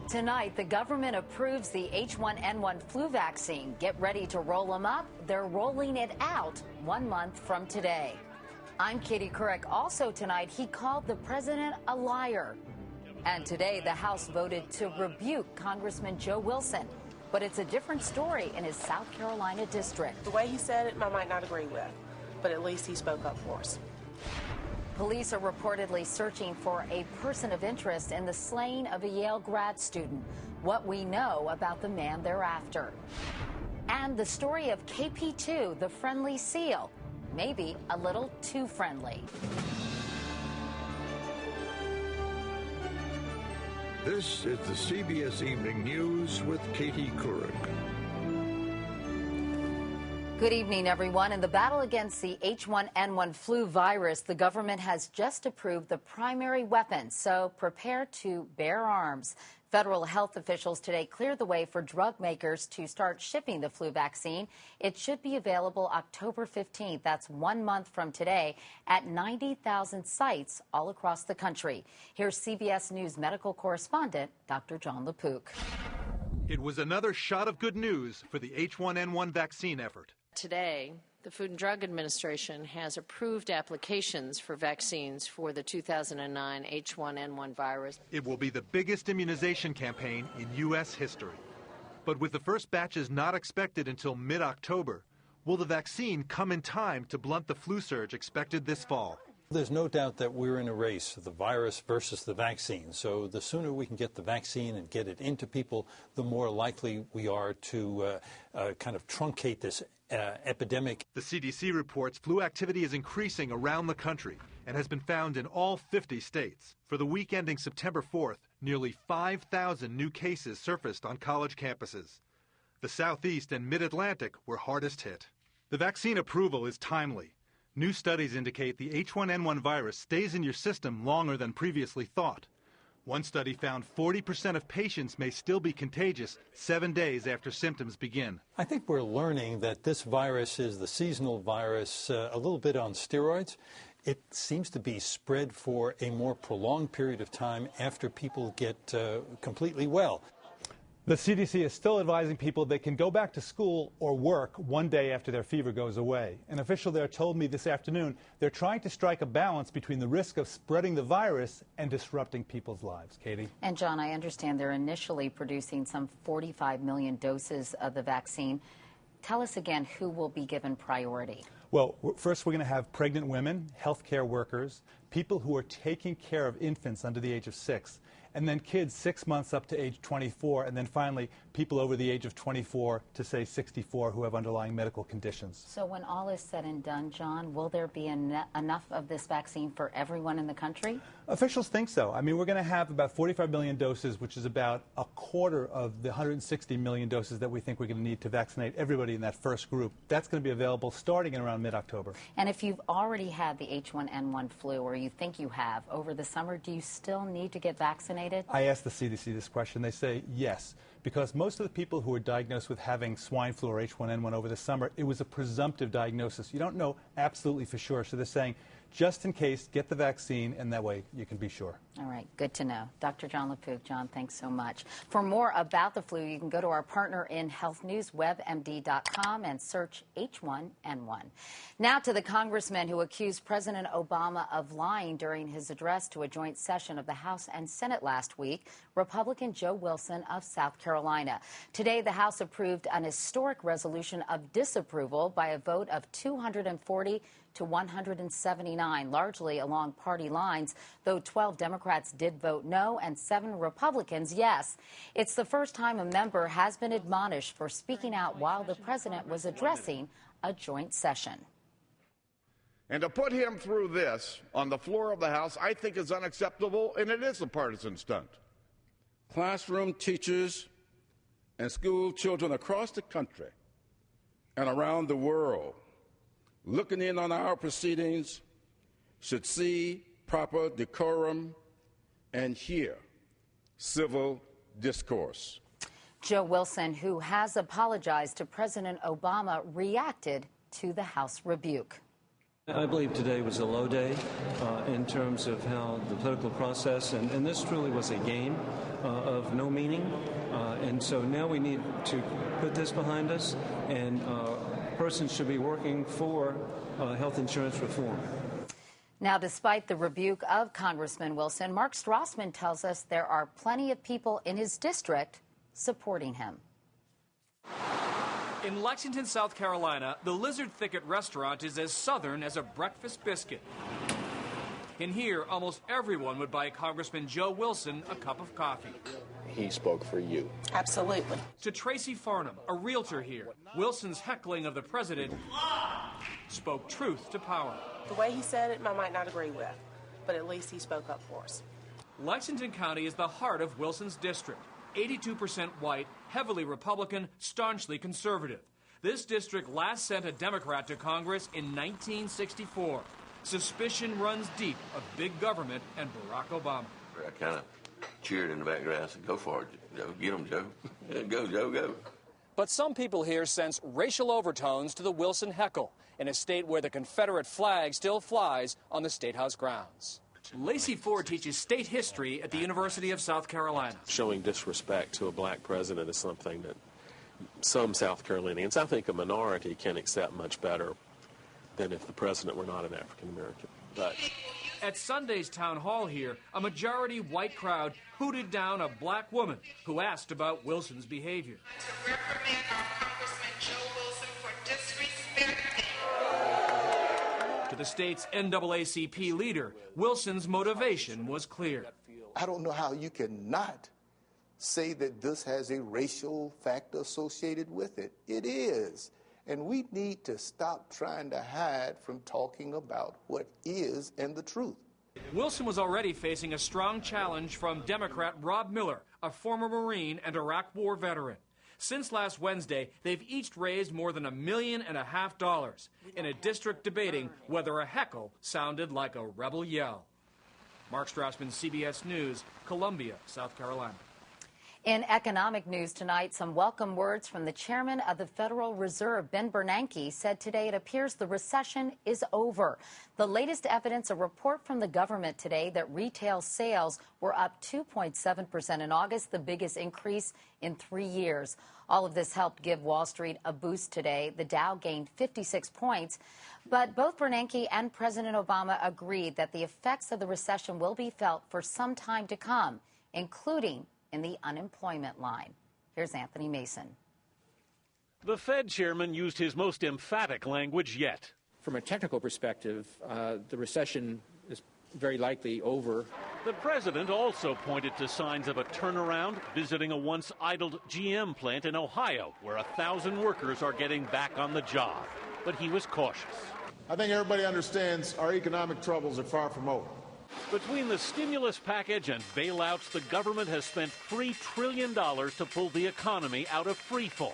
Tonight, the government approves the H1N1 flu vaccine. Get ready to roll them up. They're rolling it out 1 month from today. I'm Katie Couric. Also tonight, he called the president a liar. And today, the House voted to rebuke Congressman Joe Wilson. But it's a different story in his South Carolina district. The way he said it, I might not agree with, but at least he spoke up for us. Police are reportedly searching for a person of interest in the slaying of a Yale grad student. What we know about the man they're after. And the story of KP2, the friendly seal. Maybe a little too friendly. This is the CBS Evening News with Katie Couric. Good evening, everyone. In the battle against the H1N1 flu virus, the government has just approved the primary weapon, so prepare to bear arms. Federal health officials today cleared the way for drug makers to start shipping the flu vaccine. It should be available October 15th. That's 1 month from today at 90,000 sites all across the country. Here's CBS News medical correspondent Dr. John LaPook. It was another shot of good news for the H1N1 vaccine effort. Today, the Food and Drug Administration has approved applications for vaccines for the 2009 H1N1 virus. It will be the biggest immunization campaign in U.S. history. But with the first batches not expected until mid-October, will the vaccine come in time to blunt the flu surge expected this fall? There's no doubt that we're in a race, the virus versus the vaccine. So the sooner we can get the vaccine and get it into people, the more likely we are to kind of truncate this epidemic. The CDC reports flu activity is increasing around the country and has been found in all 50 states. For the week ending September 4th, nearly 5,000 new cases surfaced on college campuses. The Southeast and Mid-Atlantic were hardest hit. The vaccine approval is timely. New studies indicate the H1N1 virus stays in your system longer than previously thought. One study found 40% of patients may still be contagious 7 days after symptoms begin. I think we're learning that this virus is the seasonal virus, a little bit on steroids. It seems to be spread for a more prolonged period of time after people get completely well. The CDC is still advising people they can go back to school or work 1 day after their fever goes away. An official there told me this afternoon they're trying to strike a balance between the risk of spreading the virus and disrupting people's lives. Katie? And John, I understand they're initially producing some 45 million doses of the vaccine. Tell us again who will be given priority. Well, first we're going to have pregnant women, healthcare workers, people who are taking care of infants under the age of 6, and then kids 6 months up to age 24, and then finally people over the age of 24 to say 64 who have underlying medical conditions. So when all is said and done, John, will there be enough of this vaccine for everyone in the country? Officials think so. I mean, we're going to have about 45 million doses, which is about a quarter of the 160 million doses that we think we're going to need to vaccinate everybody in that first group. That's going to be available starting in around mid-October. And if you've already had the H1N1 flu, or you think you have, over the summer, do you still need to get vaccinated? I asked the CDC this question. They say yes, because most of the people who were diagnosed with having swine flu or H1N1 over the summer, it was a presumptive diagnosis. You don't know absolutely for sure, so they're saying, just in case, get the vaccine, and that way you can be sure. All right, good to know. Dr. John LaPook. John, thanks so much. For more about the flu, you can go to our partner in health news, webmd.com, and search H1N1. Now to the congressman who accused President Obama of lying during his address to a joint session of the House and Senate last week, Republican Joe Wilson of South Carolina. Today, the House approved an historic resolution of disapproval by a vote of 240 to 179, largely along party lines, though 12 Democrats did vote no and 7 Republicans yes. It's the first time a member has been admonished for speaking out while the president was addressing a joint session. And to put him through this on the floor of the House, I think is unacceptable, and it is a partisan stunt. Classroom teachers and school children across the country and around the world looking in on our proceedings should see proper decorum and hear civil discourse. Joe Wilson, who has apologized to President Obama, reacted to the House rebuke. I believe today was a low day in terms of how the political process, and this truly was a game of no meaning. And so now we need to put this behind us, and persons should be working for health insurance reform. Now, despite the rebuke of Congressman Wilson, Mark Strassman tells us there are plenty of people in his district supporting him. In Lexington, South Carolina, the Lizard Thicket restaurant is as southern as a breakfast biscuit. In here, almost everyone would buy Congressman Joe Wilson a cup of coffee. He spoke for you. Absolutely. To Tracy Farnham, a realtor here, Wilson's heckling of the president spoke truth to power. The way he said it, I might not agree with, but at least he spoke up for us. Lexington County is the heart of Wilson's district. 82% white, heavily Republican, staunchly conservative. This district last sent a Democrat to Congress in 1964. Suspicion runs deep of big government and Barack Obama. I kind of cheered in the background and said, go for it, Joe. Get him, Joe. Go, Joe, go. But some people here sense racial overtones to the Wilson heckle in a state where the Confederate flag still flies on the State House grounds. Lacey Ford teaches state history at the University of South Carolina. Showing disrespect to a black president is something that some South Carolinians, I think a minority, can accept much better than if the president were not an African American. But at Sunday's town hall here, a majority white crowd hooted down a black woman who asked about Wilson's behavior. To reprimand our Congressman Joe Wilson for disrespecting. To the state's NAACP leader, Wilson's motivation was clear. I don't know how you cannot say that this has a racial factor associated with it. It is. And we need to stop trying to hide from talking about what is and the truth. Wilson was already facing a strong challenge from Democrat Rob Miller, a former Marine and Iraq War veteran. Since last Wednesday, they've each raised more than $1.5 million in a district debating whether a heckle sounded like a rebel yell. Mark Strassman, CBS News, Columbia, South Carolina. In economic news tonight, some welcome words from the chairman of the Federal Reserve, Ben Bernanke, said today it appears the recession is over. The latest evidence, a report from the government today that retail sales were up 2.7% in August, the biggest increase in 3 years. All of this helped give Wall Street a boost today. The Dow gained 56 points. But both Bernanke and President Obama agreed that the effects of the recession will be felt for some time to come, including in the unemployment line. Here's Anthony Mason. The Fed chairman used his most emphatic language yet. From a technical perspective, the recession is very likely over. The president also pointed to signs of a turnaround, visiting a once idled GM plant in Ohio, where 1,000 workers are getting back on the job. But he was cautious. I think everybody understands our economic troubles are far from over. Between the stimulus package and bailouts, the government has spent $3 trillion to pull the economy out of freefall.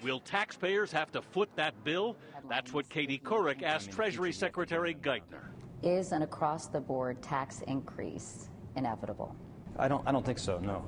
Will taxpayers have to foot that bill? That's what Katie Couric asked Treasury Secretary Geithner. Is an across-the-board tax increase inevitable? I don't think so, no.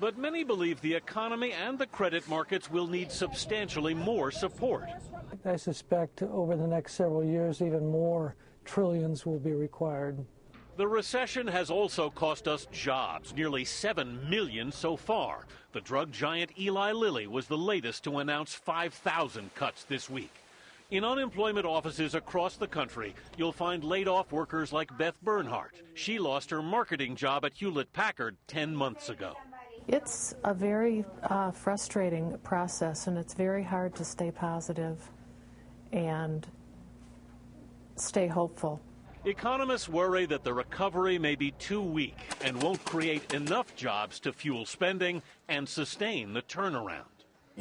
But many believe the economy and the credit markets will need substantially more support. I suspect over the next several years, even more trillions will be required. The recession has also cost us jobs, nearly 7 million so far. The drug giant Eli Lilly was the latest to announce 5,000 cuts this week. In unemployment offices across the country, you'll find laid-off workers like Beth Bernhardt. She lost her marketing job at Hewlett-Packard 10 months ago. It's a very frustrating process, and it's very hard to stay positive and stay hopeful. Economists worry that the recovery may be too weak and won't create enough jobs to fuel spending and sustain the turnaround.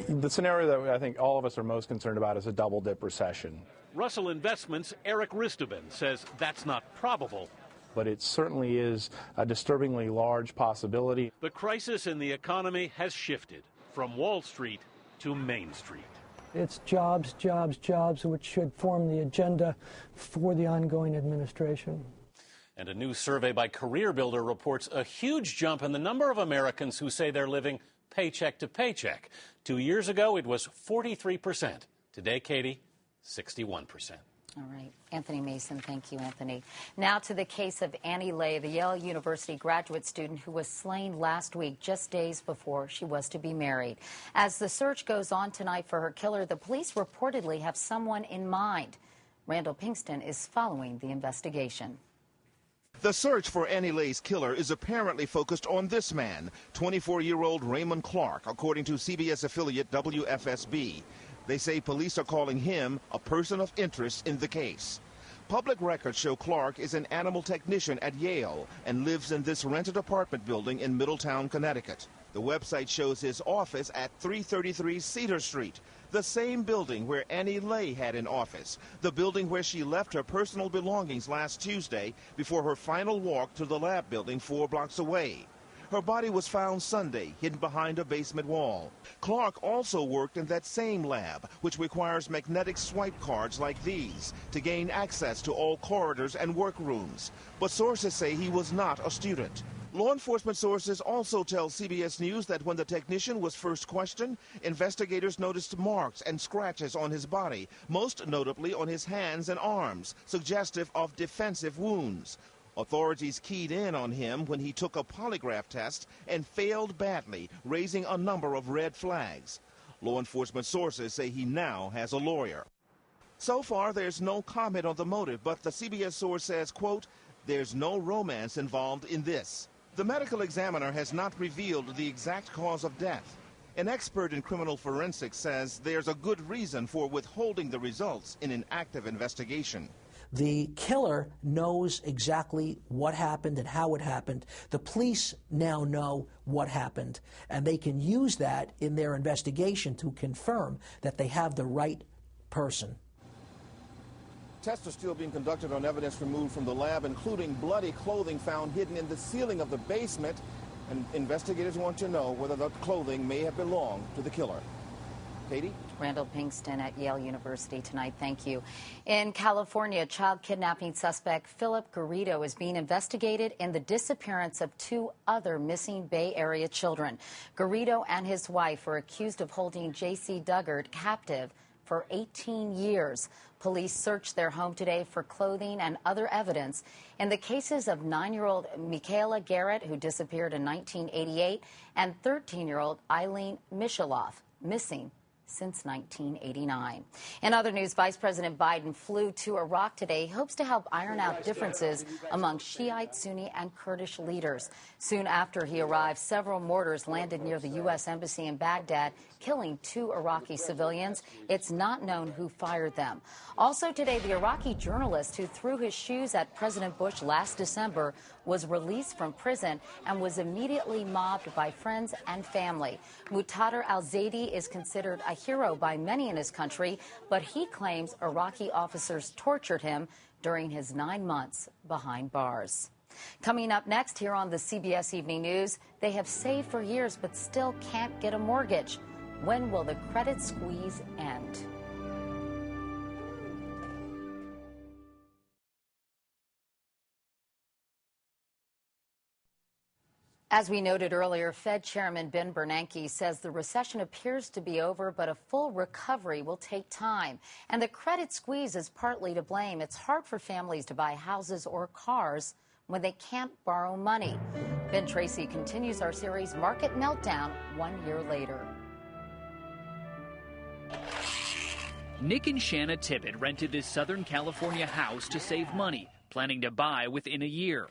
The scenario that I think all of us are most concerned about is a double-dip recession. Russell Investments' Eric Ristobin says that's not probable. But it certainly is a disturbingly large possibility. The crisis in the economy has shifted from Wall Street to Main Street. It's jobs, jobs, jobs, which should form the agenda for the ongoing administration. And a new survey by CareerBuilder reports a huge jump in the number of Americans who say they're living paycheck to paycheck. 2 years ago, it was 43%. Today, Katie, 61%. All right. Anthony Mason, thank you, Anthony. Now to the case of Annie Lay, the Yale University graduate student who was slain last week, just days before she was to be married. As the search goes on tonight for her killer, the police reportedly have someone in mind. Randall Pinkston is following the investigation. The search for Annie Lay's killer is apparently focused on this man, 24-year-old Raymond Clark, according to CBS affiliate WFSB. They say police are calling him a person of interest in the case. Public records show Clark is an animal technician at Yale and lives in this rented apartment building in Middletown, Connecticut. The website shows his office at 333 Cedar Street, the same building where Annie Lay had an office, the building where she left her personal belongings last Tuesday before her final walk to the lab building 4 blocks away. Her body was found Sunday, hidden behind a basement wall. Clark also worked in that same lab, which requires magnetic swipe cards like these to gain access to all corridors and workrooms. But sources say he was not a student. Law enforcement sources also tell CBS News that when the technician was first questioned, investigators noticed marks and scratches on his body, most notably on his hands and arms, suggestive of defensive wounds. Authorities keyed in on him when he took a polygraph test and failed badly, raising a number of red flags. Law enforcement sources say he now has a lawyer. So far, there's no comment on the motive, but the CBS source says, quote, "There's no romance involved in this." The medical examiner has not revealed the exact cause of death. An expert in criminal forensics says there's a good reason for withholding the results in an active investigation. The killer knows exactly what happened and how it happened. The police now know what happened, and they can use that in their investigation to confirm that they have the right person. Tests are still being conducted on evidence removed from the lab, including bloody clothing found hidden in the ceiling of the basement, and investigators want to know whether the clothing may have belonged to the killer. Katie? Randall Pinkston at Yale University tonight. Thank you. In California, child kidnapping suspect Philip Garrido is being investigated in the disappearance of 2 other missing Bay Area children. Garrido and his wife were accused of holding J.C. Duggart captive for 18 years. Police searched their home today for clothing and other evidence in the cases of 9-year-old Michaela Garrett, who disappeared in 1988, and 13-year-old Eileen Misheloff, missing since 1989. In other news, Vice President Biden flew to Iraq today. He hopes to help iron out differences among Shiite, Sunni, and Kurdish leaders. Soon after he arrived, several mortars landed near the U.S. Embassy in Baghdad, killing 2 Iraqi civilians. It's not known who fired them. Also today, the Iraqi journalist who threw his shoes at President Bush last December was released from prison and was immediately mobbed by friends and family. Muqtada al-Zaidi is considered a hero by many in his country, but he claims Iraqi officers tortured him during his 9 months behind bars. Coming up next here on the CBS Evening News, they have saved for years but still can't get a mortgage. When will the credit squeeze end? As we noted earlier, Fed Chairman Ben Bernanke says the recession appears to be over, but a full recovery will take time. And the credit squeeze is partly to blame. It's hard for families to buy houses or cars when they can't borrow money. Ben Tracy continues our series, Market Meltdown, 1 year later. Nick and Shanna Tippett rented this Southern California house to save money, planning to buy within a year.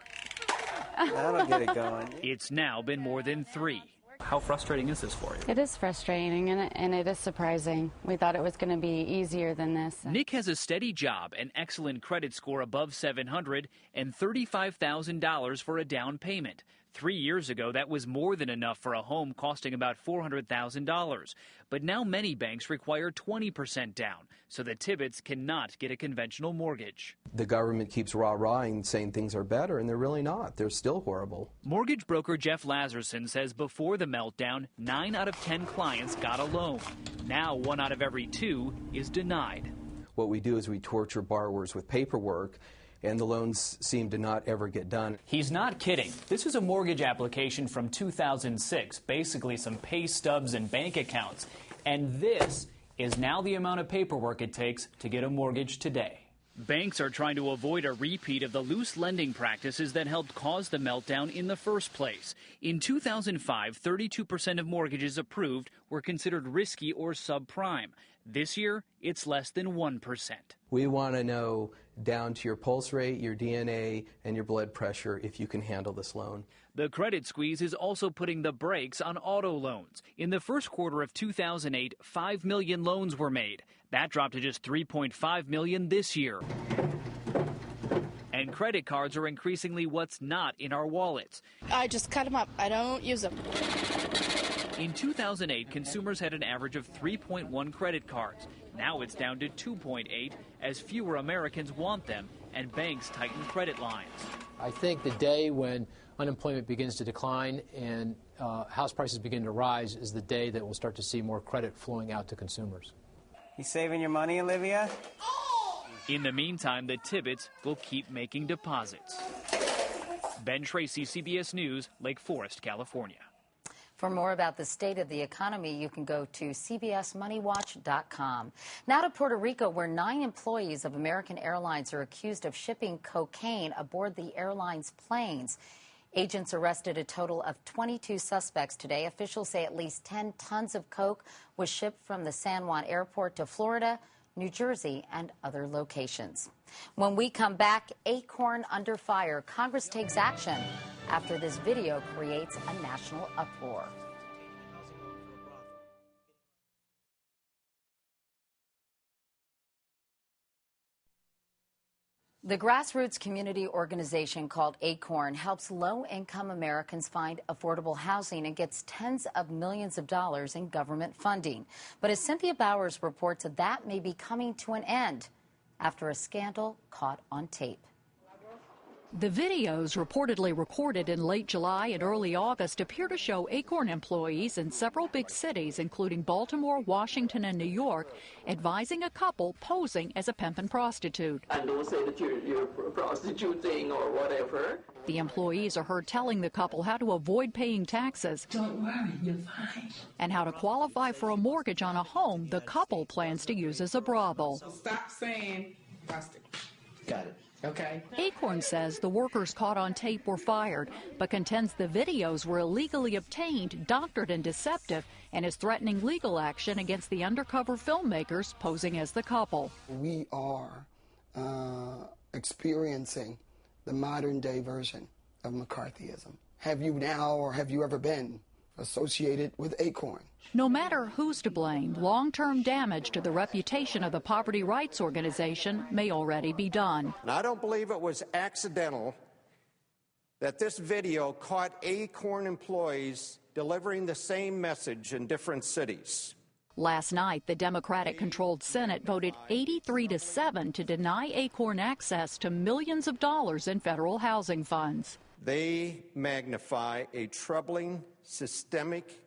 That'll get it going. It's now been more than 3. How frustrating is this for you? It is frustrating, and it is surprising. We thought it was going to be easier than this. Nick has a steady job, an excellent credit score above 700, and $35,000 for a down payment. 3 years ago, that was more than enough for a home costing about $400,000. But now many banks require 20% down, so the Tibbetts cannot get a conventional mortgage. The government keeps rah-rahing, saying things are better, and they're really not. They're still horrible. Mortgage broker Jeff Lazarson says before the meltdown, 9 out of 10 clients got a loan. Now 1 out of every 2 is denied. What we do is we torture borrowers with paperwork, and the loans seem to not ever get done. He's not kidding. This is a mortgage application from 2006, basically some pay stubs and bank accounts. And this is now the amount of paperwork it takes to get a mortgage today. Banks are trying to avoid a repeat of the loose lending practices that helped cause the meltdown in the first place. In 2005, 32% of mortgages approved were considered risky or subprime. This year, it's less than 1%. We want to know down to your pulse rate, your DNA, and your blood pressure if you can handle this loan. The credit squeeze is also putting the brakes on auto loans. In the first quarter of 2008, 5 million loans were made. That dropped to just 3.5 million this year. And credit cards are increasingly what's not in our wallets. I just cut them up. I don't use them. In 2008, consumers had an average of 3.1 credit cards. Now it's down to 2.8 as fewer Americans want them and banks tighten credit lines. I think the day when unemployment begins to decline and house prices begin to rise is the day that we'll start to see more credit flowing out to consumers. You saving your money, Olivia? In the meantime, the Tibbetts will keep making deposits. Ben Tracy, CBS News, Lake Forest, California. For more about the state of the economy, you can go to cbsmoneywatch.com. Now to Puerto Rico, where 9 employees of American Airlines are accused of shipping cocaine aboard the airline's planes. Agents arrested a total of 22 suspects today. Officials say at least 10 tons of coke was shipped from the San Juan airport to Florida, New Jersey, and other locations. When we come back, Acorn under fire. Congress takes action after this video creates a national uproar. The grassroots community organization called Acorn helps low-income Americans find affordable housing and gets tens of millions of dollars in government funding. But as Cynthia Bowers reports, that may be coming to an end after a scandal caught on tape. The videos reportedly recorded in late July and early August appear to show Acorn employees in several big cities, including Baltimore, Washington, and New York, advising a couple posing as a pimp and prostitute. And don't say that you're prostituting or whatever. The employees are heard telling the couple how to avoid paying taxes. Don't worry, you're fine. And how to qualify for a mortgage on a home the couple plans to use as a brothel. So stop saying prostitute. Got it. Okay. Acorn says the workers caught on tape were fired, but contends the videos were illegally obtained, doctored, and deceptive, and is threatening legal action against the undercover filmmakers posing as the couple. We are experiencing the modern-day version of McCarthyism. Have you now or have you ever been associated with Acorn? No matter who's to blame, long-term damage to the reputation of the poverty rights organization may already be done. And I don't believe it was accidental that this video caught Acorn employees delivering the same message in different cities. Last night, the Democratic-controlled Senate voted 83-7 to deny Acorn access to millions of dollars in federal housing funds. They magnify a troubling, systemic,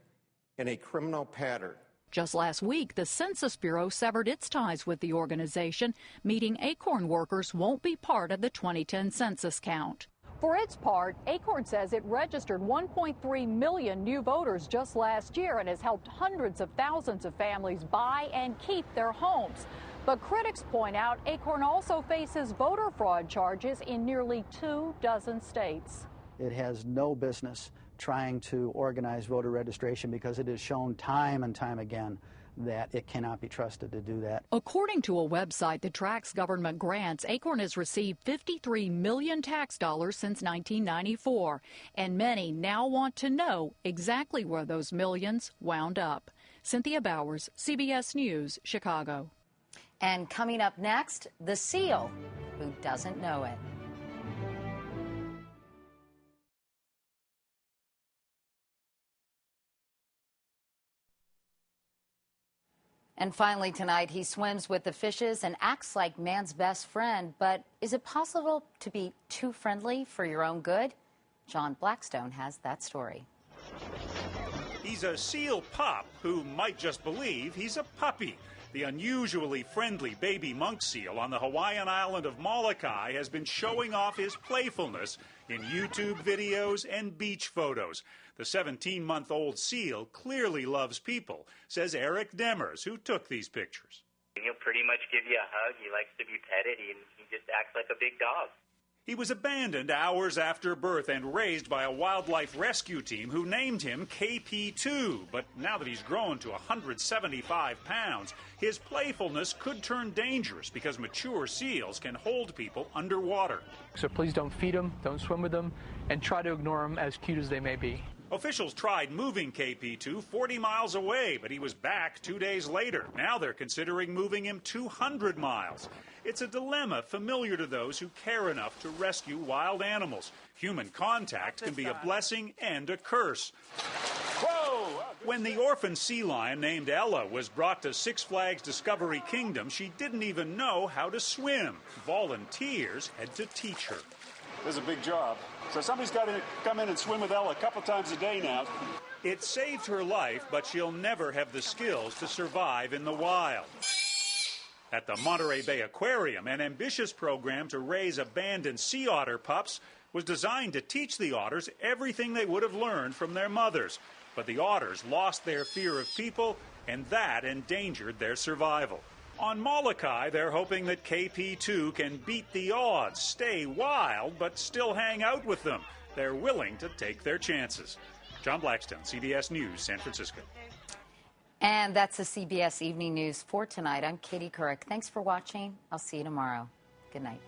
and a criminal pattern. Just last week, the Census Bureau severed its ties with the organization, meaning Acorn workers won't be part of the 2010 census count. For its part, Acorn says it registered 1.3 million new voters just last year and has helped hundreds of thousands of families buy and keep their homes. But critics point out Acorn also faces voter fraud charges in nearly 24 states. It has no business trying to organize voter registration because it has shown time and time again that it cannot be trusted to do that. According to a website that tracks government grants, Acorn has received 53 million tax dollars since 1994, and many now want to know exactly where those millions wound up. Cynthia Bowers, CBS News, Chicago. And coming up next, the seal who doesn't know it. And finally tonight, he swims with the fishes and acts like man's best friend. But is it possible to be too friendly for your own good? John Blackstone has that story. He's a seal pup who might just believe he's a puppy. The unusually friendly baby monk seal on the Hawaiian island of Molokai has been showing off his playfulness in YouTube videos and beach photos. The 17-month-old seal clearly loves people, says Eric Demers, who took these pictures. He'll pretty much give you a hug. He likes to be petted. He just acts like a big dog. He was abandoned hours after birth and raised by a wildlife rescue team who named him KP2. But now that he's grown to 175 pounds, his playfulness could turn dangerous because mature seals can hold people underwater. So please don't feed them, don't swim with them, and try to ignore them, as cute as they may be. Officials tried moving KP2 40 miles away, but he was back 2 days later. Now they're considering moving him 200 miles. It's a dilemma familiar to those who care enough to rescue wild animals. Human contact can be a blessing and a curse. Whoa! When the orphan sea lion named Ella was brought to Six Flags Discovery Kingdom, she didn't even know how to swim. Volunteers had to teach her. This is a big job. So somebody's got to come in and swim with Ella a couple times a day now. It saved her life, but she'll never have the skills to survive in the wild. At the Monterey Bay Aquarium, an ambitious program to raise abandoned sea otter pups was designed to teach the otters everything they would have learned from their mothers. But the otters lost their fear of people, and that endangered their survival. On Molokai, they're hoping that KP2 can beat the odds, stay wild, but still hang out with them. They're willing to take their chances. John Blackstone, CBS News, San Francisco. And that's the CBS Evening News for tonight. I'm Katie Couric. Thanks for watching. I'll see you tomorrow. Good night.